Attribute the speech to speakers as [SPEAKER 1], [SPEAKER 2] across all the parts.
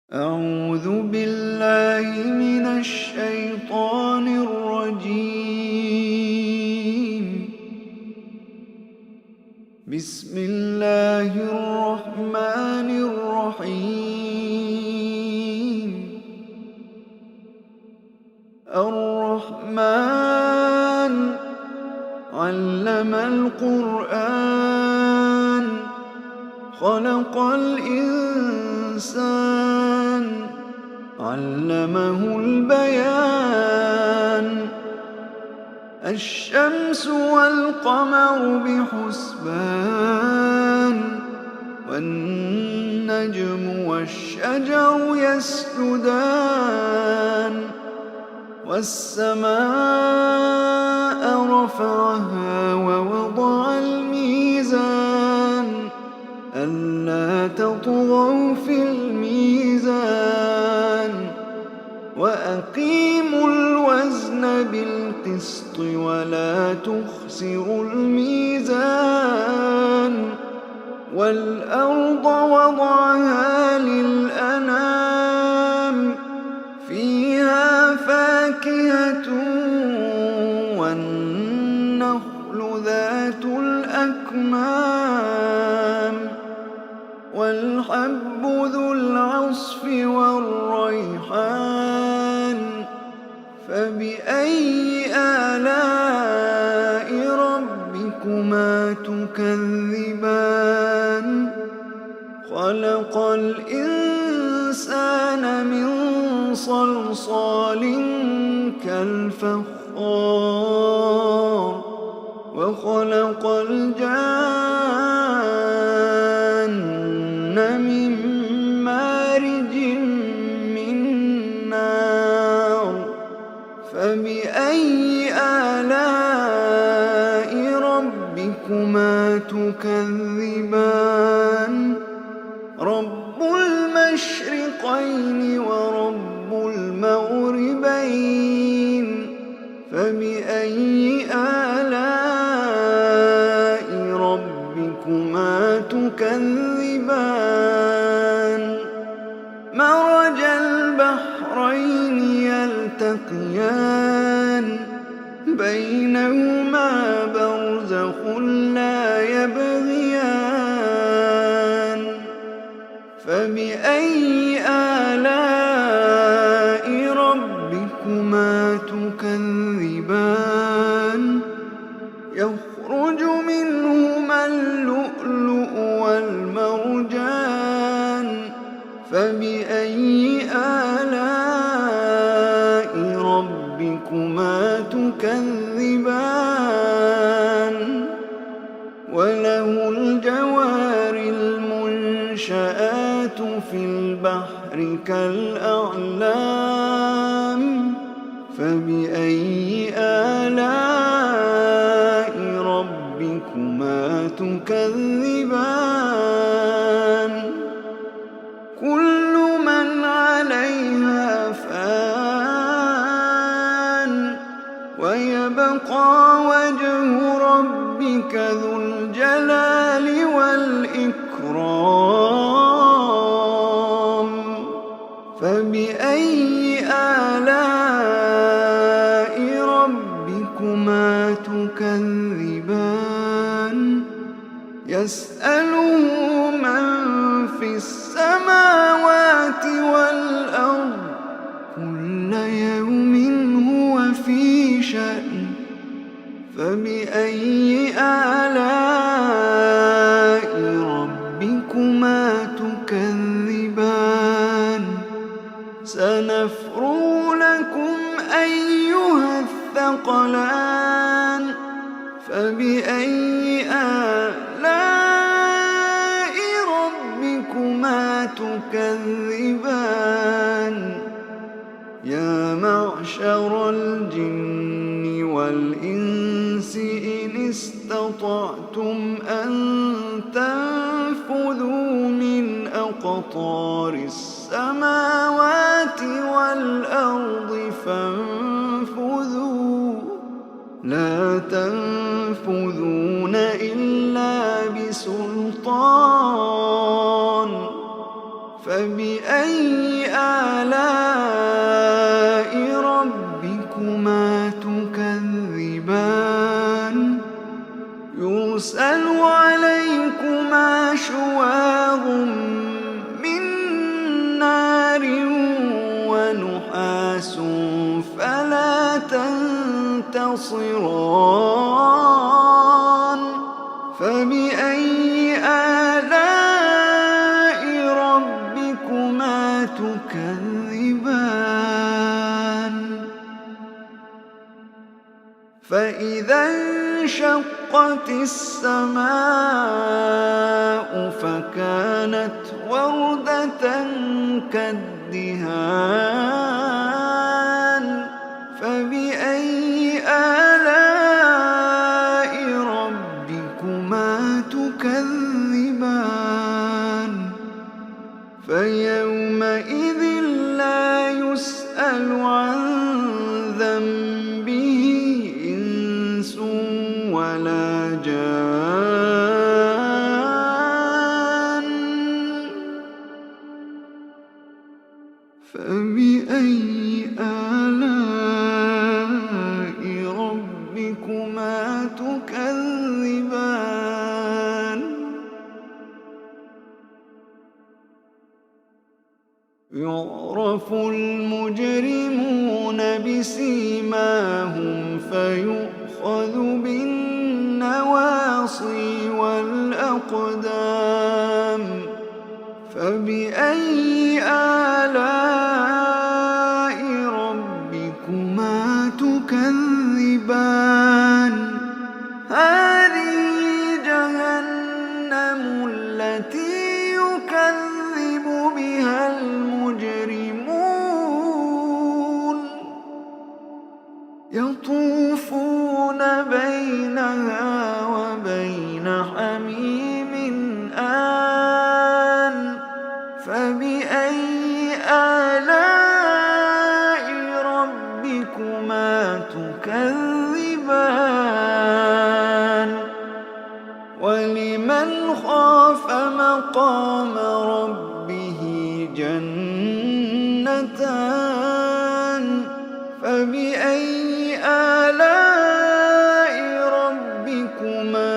[SPEAKER 1] أعوذ بالله من الشيطان الرجيم. بسم الله الرحمن الرحيم. الرحمن علم القرآن خلق الإنسان علمه البيان. الشمس والقمر بحسبان والنجم والشجر يسجدان. والسماء رفعها ووضع الميزان ألا تطغوا في الميزان وأقيموا الوزن بالقسط ولا تخسروا الميزان. والأرض وضعها للأنام فيها فاكهة والنخل ذات الأكمام والحب ذو العصف والريحان. فبأي آلاء ربكما تكذبان؟ خلق الإنسان من صلصال كالفخار وخلق الجان من مارج من نار. فبأي آلاء ربكما تكذبان؟ رب المشرقين ورب المغربين. فبأي آلاء ربكما تكذبان؟ مرج البحرين يلتقيان بينهما برزخ لا يبغيان. فبأي آلاء ربكما تكذبان؟ يخرج منهما اللؤلؤ والمرجان. فبأي آلاء ربكما تكذبان؟ وله الجوار المنشآت في البحر كالأعلام. فبأي آلاء ربكما تكذبان؟ كل من عليها فان ويبقى وجه ربك ذو الجلال والإكرام. فبأي آلاء ربكما تكذبان؟ يسأله من في السماوات والأرض كل يوم هو في شأن. فبأي آلاء ربكما تكذبان؟ سنفرغ لكم أيها الثقلان. فبأي آلاء ربكما تكذبان؟ يا معشر الجن والإنس إن استطعتم أن تنفذوا من أقطار السماوات والأرض فانفذوا لا تنفذون إلا بسلطان. فبأي ربكما تكذبان يرسل عليكما شواظ من نار ونحاس فلا تنتصران فبأي آلاء ربكما تكذبان فإذا انشقت السماء فكانت وردة كالدهان فبأي آلاء ربكما تكذبان فيومئذ لا يسأل عن ذنبه إنس ولا جان فبأي آلاء ربكما تكذبان يعرف المجرمون بسيماهم فيؤخذ بالنواصي والأقدام فبأي آلاء ربكما تكذبان هذه جهنم التي يكذب بها المجرمون يطوفون بينها وبين حميم آن فبأي آلاء ربكما تكذبان ولمن خاف مقام ربه جنتان فبأي آلاء ربكما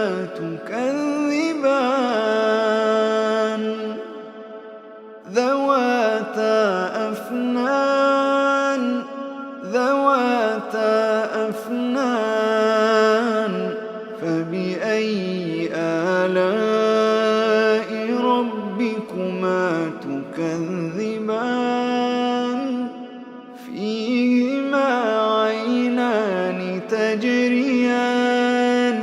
[SPEAKER 1] تكذبان ذواتا أفنان فبأي آلاء ربكما تكذبان فيهما عينان تجريان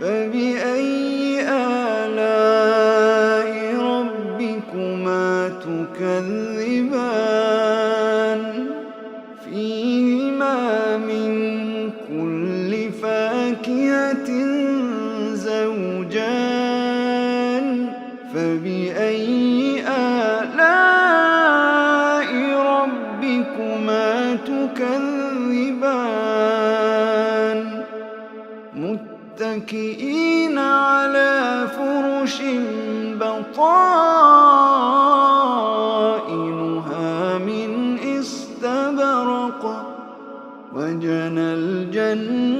[SPEAKER 1] فبأي آلاء ربكما تكذبان فيهما من كل فاكهة زوجان فبأي آلاء ربكما تكذبان متكئين على فرش بطائنها من استبرق وجنى الجنتين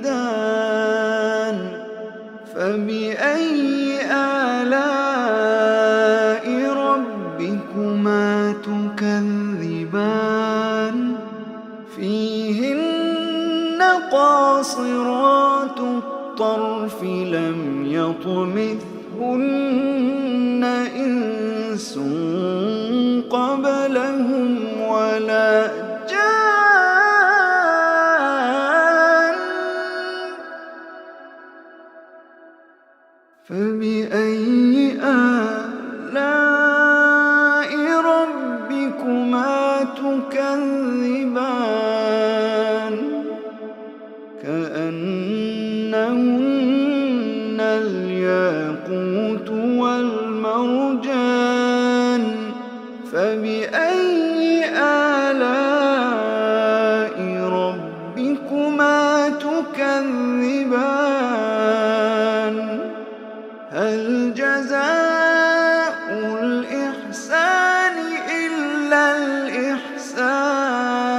[SPEAKER 1] دان فبأي آلاء ربكما تكذبان فيهن قاصرات الطرف لم يطمثهن إنس قبلهم ولا جان فبأي آلاء ربكما تكذبان كأنهن الياقوت والمرجان فبأي آلاء ربكما تكذبان هل جزاء الإحسان إلا الإحسان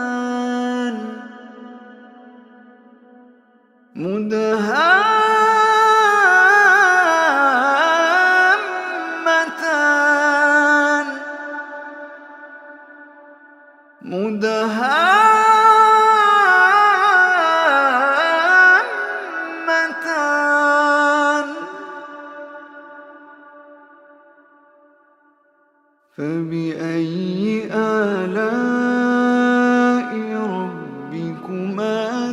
[SPEAKER 1] مدهامتان مدهامتان مدهامتان فبأي آلاء ربكما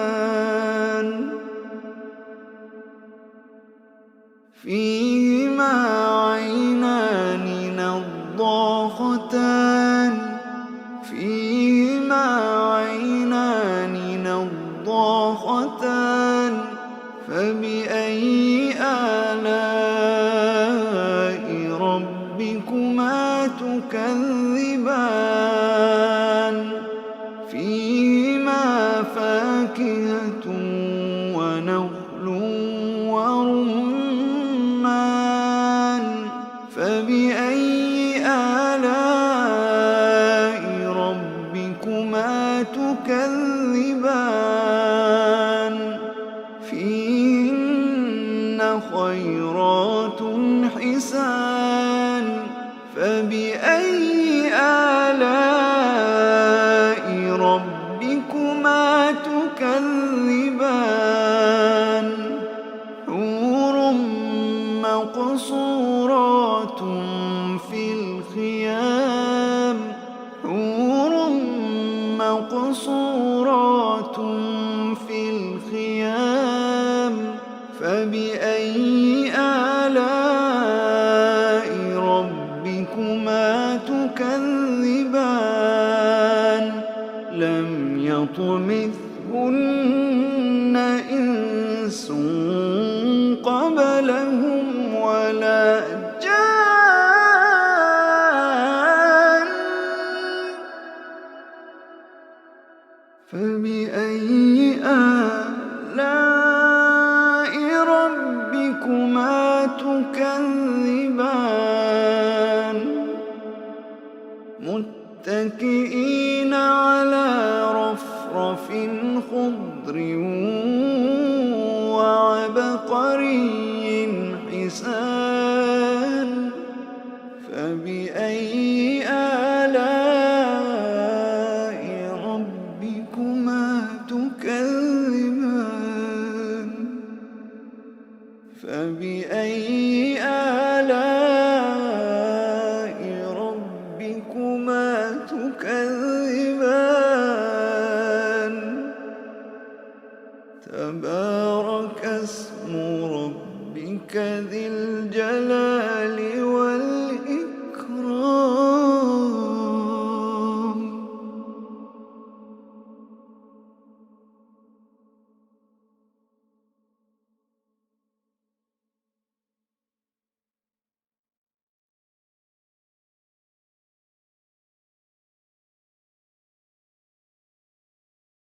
[SPEAKER 1] تكذبان فيهما عينان نضاختان فيهما عينان نضاختان فبأي آلاء ربكما تكذبان فيهما فاكهة ونخل ورمان فبأي آلاء ربكما تكذبان فيهن خيرات حسان فبأي آلاء ربكما تكذبان حور مقصورات في الخيام حور مقصورات في الخيام فبأي آلاء ربكما تكذبان لم يطمثهن إنس قبلهم ولا جان فبأي آلاء ربكما تكذبان متكئين على رفرف خضر وعبقري حسان فبأي آلاء ربكما تكذبان فبأي آلاء ربكما تكذبان تبارك اسم ربك ذي الجلال